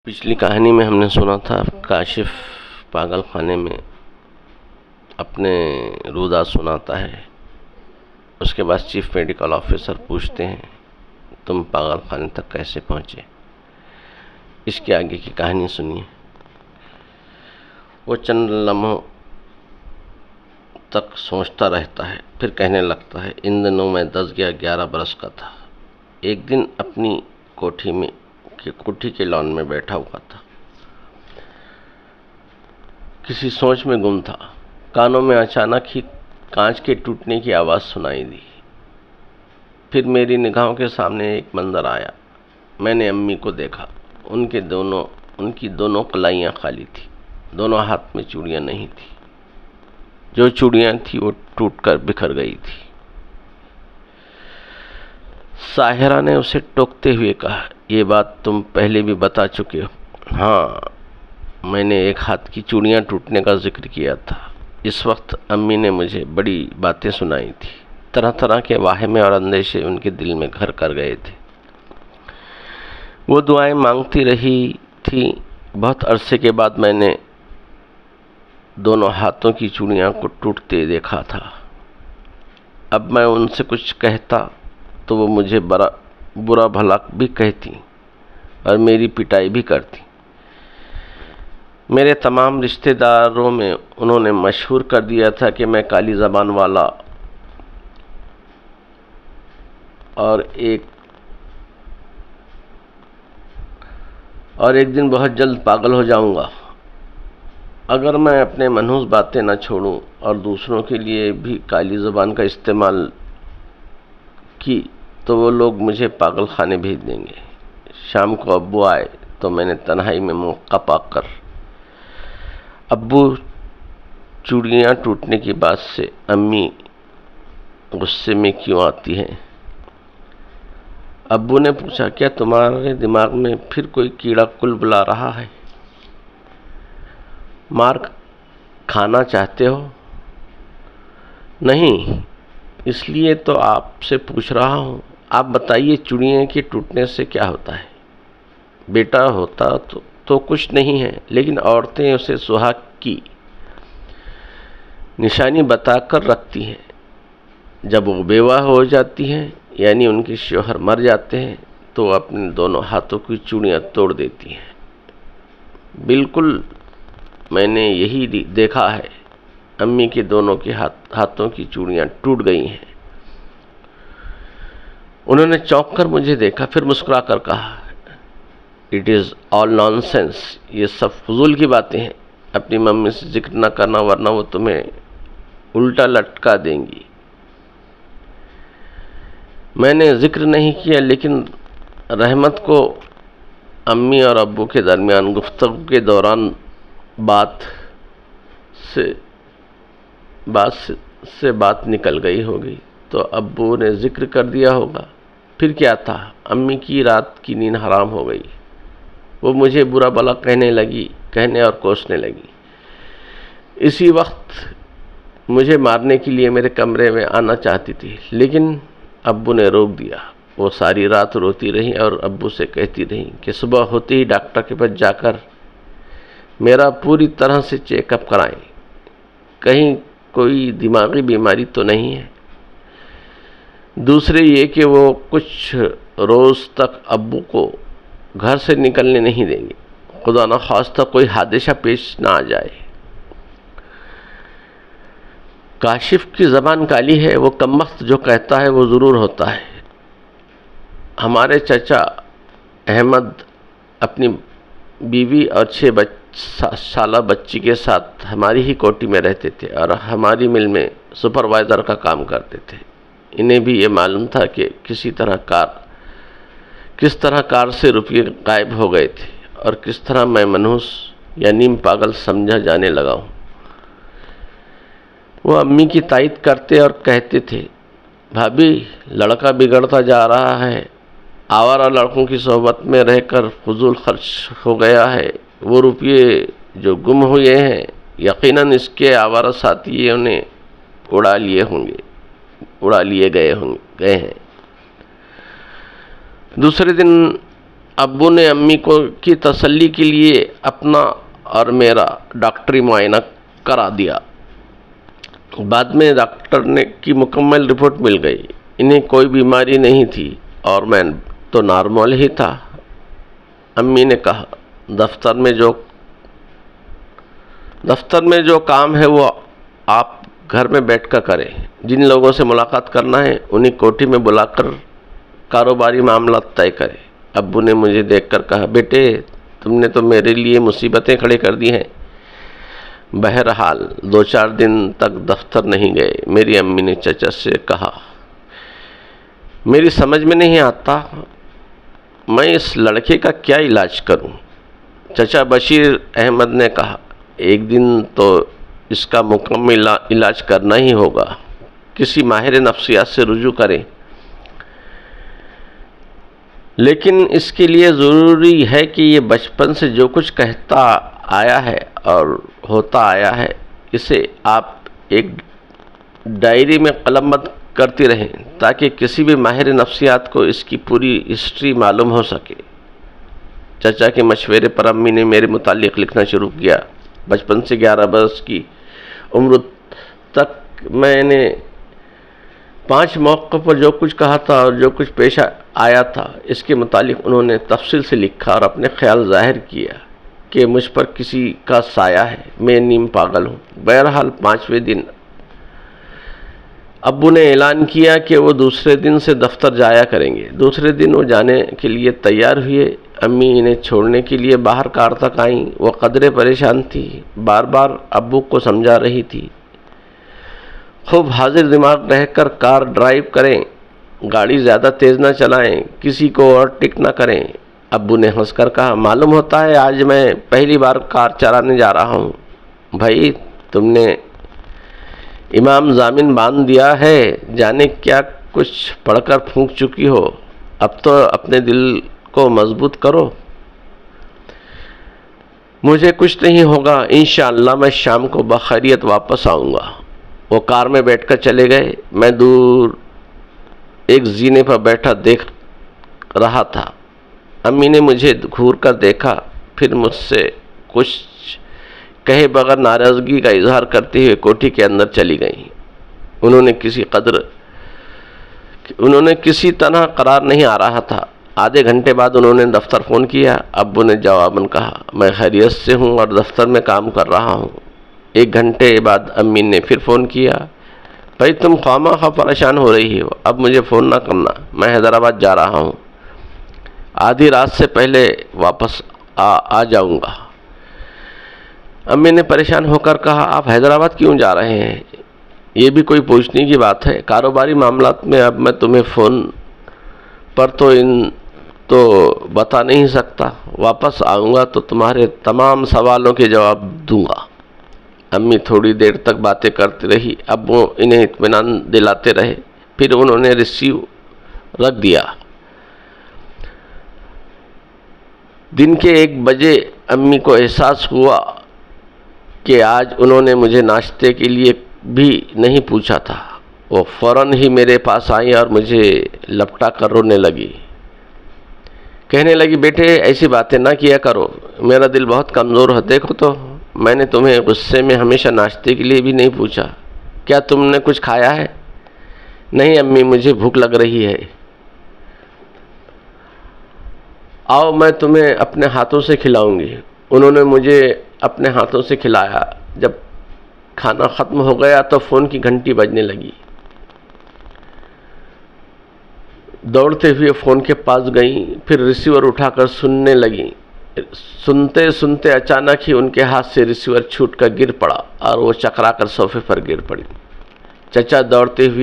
पिछली कहानी में हमने सुना था काशिफ पागल खाने में अपने रुदा सुनाता है। उसके बाद चीफ मेडिकल ऑफिसर पूछते हैं तुम पागल खाने तक कैसे पहुँचे। इसके आगे की कहानी सुनिए। वो चंद लम्हों तक सोचता रहता है, फिर कहने लगता है, इन दिनों मैं 10-11 बरस का था। एक दिन अपनी कोठी के लॉन में बैठा हुआ था, किसी सोच में गुम था। कानों में अचानक ही कांच के टूटने की आवाज़ सुनाई दी। फिर मेरी निगाहों के सामने एक मंजर आया। मैंने अम्मी को देखा। उनकी दोनों कलाइयाँ खाली थी, दोनों हाथ में चूड़ियाँ नहीं थी। जो चूड़ियाँ थी वो टूटकर बिखर गई थी। साहिरा ने उसे टोकते हुए कहा, ये बात तुम पहले भी बता चुके हो। हाँ, मैंने एक हाथ की चूड़ियाँ टूटने का जिक्र किया था। इस वक्त अम्मी ने मुझे बड़ी बातें सुनाई थी। तरह तरह के वाहिमे और अंदेशे उनके दिल में घर कर गए थे। वो दुआएं मांगती रही थी। बहुत अरसे के बाद मैंने दोनों हाथों की चूड़ियाँ को टूटते देखा था। अब मैं उनसे कुछ कहता तो वो मुझे बुरा भला भी कहती और मेरी पिटाई भी करती। मेरे तमाम रिश्तेदारों में उन्होंने मशहूर कर दिया था कि मैं काली ज़बान वाला और एक दिन बहुत जल्द पागल हो जाऊंगा अगर मैं अपने मनहूस बातें न छोड़ूं और दूसरों के लिए भी काली ज़बान का इस्तेमाल की तो वो लोग मुझे पागल खाने भेज देंगे। शाम को अब्बू आए तो मैंने तन्हाई में मौका पाकर, अब्बू चूड़ियाँ टूटने की बात से अम्मी गुस्से में क्यों आती हैं? अब्बू ने पूछा, क्या तुम्हारे दिमाग में फिर कोई कीड़ा कुल बुला रहा है? मार खाना चाहते हो? नहीं, इसलिए तो आपसे पूछ रहा हूँ। आप बताइए, चूड़ियों के टूटने से क्या होता है? बेटा होता तो कुछ नहीं है, लेकिन औरतें उसे सुहाग की निशानी बताकर रखती हैं। जब वो बेवा हो जाती हैं, यानी उनके शौहर मर जाते हैं, तो अपने दोनों हाथों की चूड़ियाँ तोड़ देती हैं। बिल्कुल, मैंने यही देखा है। अम्मी के दोनों के हाथों की चूड़ियाँ टूट गई हैं। उन्होंने चौंक कर मुझे देखा, फिर मुस्कुरा कर कहा, इट इज़ ऑल नॉनसेंस। ये सब फजूल की बातें हैं। अपनी मम्मी से जिक्र न करना, वरना वो तुम्हें उल्टा लटका देंगी। मैंने जिक्र नहीं किया, लेकिन रहमत को अम्मी और अब्बू के दरमियान गुफ्तगू के दौरान बात निकल गई होगी, तो अब्बू ने जिक्र कर दिया होगा। फिर क्या था, अम्मी की रात की नींद हराम हो गई। वो मुझे बुरा भला कहने और कोसने लगी। इसी वक्त मुझे मारने के लिए मेरे कमरे में आना चाहती थी, लेकिन अब्बू ने रोक दिया। वो सारी रात रोती रही और अब्बू से कहती रही कि सुबह होते ही डॉक्टर के पास जाकर मेरा पूरी तरह से चेकअप कराएं, कहीं कोई दिमागी बीमारी तो नहीं है। दूसरे ये कि वो कुछ रोज़ तक अब्बू को घर से निकलने नहीं देंगे, खुदा न खास्ता कोई हादसा पेश ना आ जाए। काशिफ की ज़बान काली है, वो कमबख्त जो कहता है वो ज़रूर होता है। हमारे चचा अहमद अपनी बीवी और 6 साला बच्ची के साथ हमारी ही कोठी में रहते थे और हमारी मिल में सुपरवाइज़र का काम करते थे। इन्हें भी ये मालूम था कि किस तरह कार से रुपये गायब हो गए थे और किस तरह मैं मनहूस या नीम पागल समझा जाने लगा हूँ। वो अम्मी की तायद करते और कहते थे, भाभी, लड़का बिगड़ता जा रहा है, आवारा लड़कों की सोहबत में रहकर फजूल खर्च हो गया है। वो रुपये जो गुम हुए हैं, यकीनन इसके आवारा साथियों ने उड़ा लिए गए हैं। दूसरे दिन अब्बू ने अम्मी को की तसल्ली के लिए अपना और मेरा डॉक्टरी मुआयना करा दिया। बाद में डॉक्टर ने की मुकम्मल रिपोर्ट मिल गई। इन्हें कोई बीमारी नहीं थी और मैं तो नॉर्मल ही था। अम्मी ने कहा, दफ्तर में जो काम है वो आप घर में बैठकर करें। जिन लोगों से मुलाकात करना है उन्हीं कोठी में बुलाकर कारोबारी मामला तय करें। अब्बू ने मुझे देखकर कहा, बेटे तुमने तो मेरे लिए मुसीबतें खड़ी कर दी हैं। बहरहाल 2-4 दिन तक दफ्तर नहीं गए। मेरी अम्मी ने चचा से कहा, मेरी समझ में नहीं आता मैं इस लड़के का क्या इलाज करूं। चचा बशीर अहमद ने कहा, एक दिन तो इसका मुकम्मल इलाज करना ही होगा। किसी माहिर नफ्सियात से रुजू करें, लेकिन इसके लिए ज़रूरी है कि ये बचपन से जो कुछ कहता आया है और होता आया है इसे आप एक डायरी में कलमबंद करती रहें, ताकि किसी भी माहिर नफ्सियात को इसकी पूरी हिस्ट्री मालूम हो सके। चचा के मशवरे पर अम्मी ने मेरे मुतालिक लिखना शुरू किया। बचपन से 11 बरस की उम्र तक मैंने 5 मौक़ों पर जो कुछ कहा था और जो कुछ पेश आया था इसके मुतालिक उन्होंने तफसील से लिखा और अपने ख्याल जाहिर किया कि मुझ पर किसी का साया है, मैं नीम पागल हूँ। बहरहाल 5वें दिन अब्बू ने ऐलान किया कि वो दूसरे दिन से दफ्तर जाया करेंगे। दूसरे दिन वो जाने के लिए तैयार हुए। अम्मी इन्हें छोड़ने के लिए बाहर कार तक आईं। वो कदरे परेशान थी, बार बार अब्बू को समझा रही थी, खूब हाजिर दिमाग रहकर कार ड्राइव करें, गाड़ी ज़्यादा तेज़ ना चलाएं, किसी को ओवरटेक ना करें। अब्बू ने हंसकर कहा, मालूम होता है आज मैं पहली बार कार चलाने जा रहा हूँ। भाई तुमने इमाम जामिन बांध दिया है, जाने क्या कुछ पढ़कर फूंक चुकी हो। अब तो अपने दिल को मजबूत करो। मुझे कुछ नहीं होगा, इंशाअल्लाह मैं शाम को बखैरियत वापस आऊँगा। वो कार में बैठकर चले गए। मैं दूर एक जीने पर बैठा देख रहा था। अम्मी ने मुझे घूर कर देखा, फिर मुझसे कुछ कहे बगैर नाराज़गी का इजहार करते हुए कोठी के अंदर चली गईं। उन्होंने किसी तरह करार नहीं आ रहा था। आधे घंटे बाद उन्होंने दफ्तर फ़ोन किया। अब्बू ने जवाबन कहा, मैं खैरियत से हूँ और दफ्तर में काम कर रहा हूँ। 1 घंटे बाद अम्मी ने फिर फ़ोन किया, भाई तुम ख्वामा-ख्वाह परेशान हो रही हो, अब मुझे फ़ोन ना करना, मैं हैदराबाद जा रहा हूँ, आधी रात से पहले वापस आ जाऊँगा। अम्मी ने परेशान होकर कहा, आप हैदराबाद क्यों जा रहे हैं? ये भी कोई पूछने की बात है? कारोबारी मामलात में अब मैं तुम्हें फ़ोन पर तो बता नहीं सकता। वापस आऊँगा तो तुम्हारे तमाम सवालों के जवाब दूँगा। अम्मी थोड़ी देर तक बातें करती रही। अब वो इन्हें इत्मीनान दिलाते रहे। फिर उन्होंने रिसीव रख दिया। दिन के 1 बजे अम्मी को एहसास हुआ कि आज उन्होंने मुझे नाश्ते के लिए भी नहीं पूछा था। वो फ़ौरन ही मेरे पास आई और मुझे लपटा कर रोने लगी। कहने लगी, बेटे ऐसी बातें ना किया करो, मेरा दिल बहुत कमज़ोर है। देखो तो मैंने तुम्हें गुस्से में हमेशा नाश्ते के लिए भी नहीं पूछा। क्या तुमने कुछ खाया है? नहीं अम्मी, मुझे भूख लग रही है। आओ मैं तुम्हें अपने हाथों से खिलाऊंगी। उन्होंने मुझे अपने हाथों से खिलाया। जब खाना ख़त्म हो गया तो फ़ोन की घंटी बजने लगी। दौड़ते हुए फ़ोन के पास गई, फिर रिसीवर उठाकर सुनने लगी। सुनते सुनते अचानक ही उनके हाथ से रिसीवर छूटकर गिर पड़ा और वो चकरा कर सोफे पर गिर पड़ी। चचा दौड़ते हुए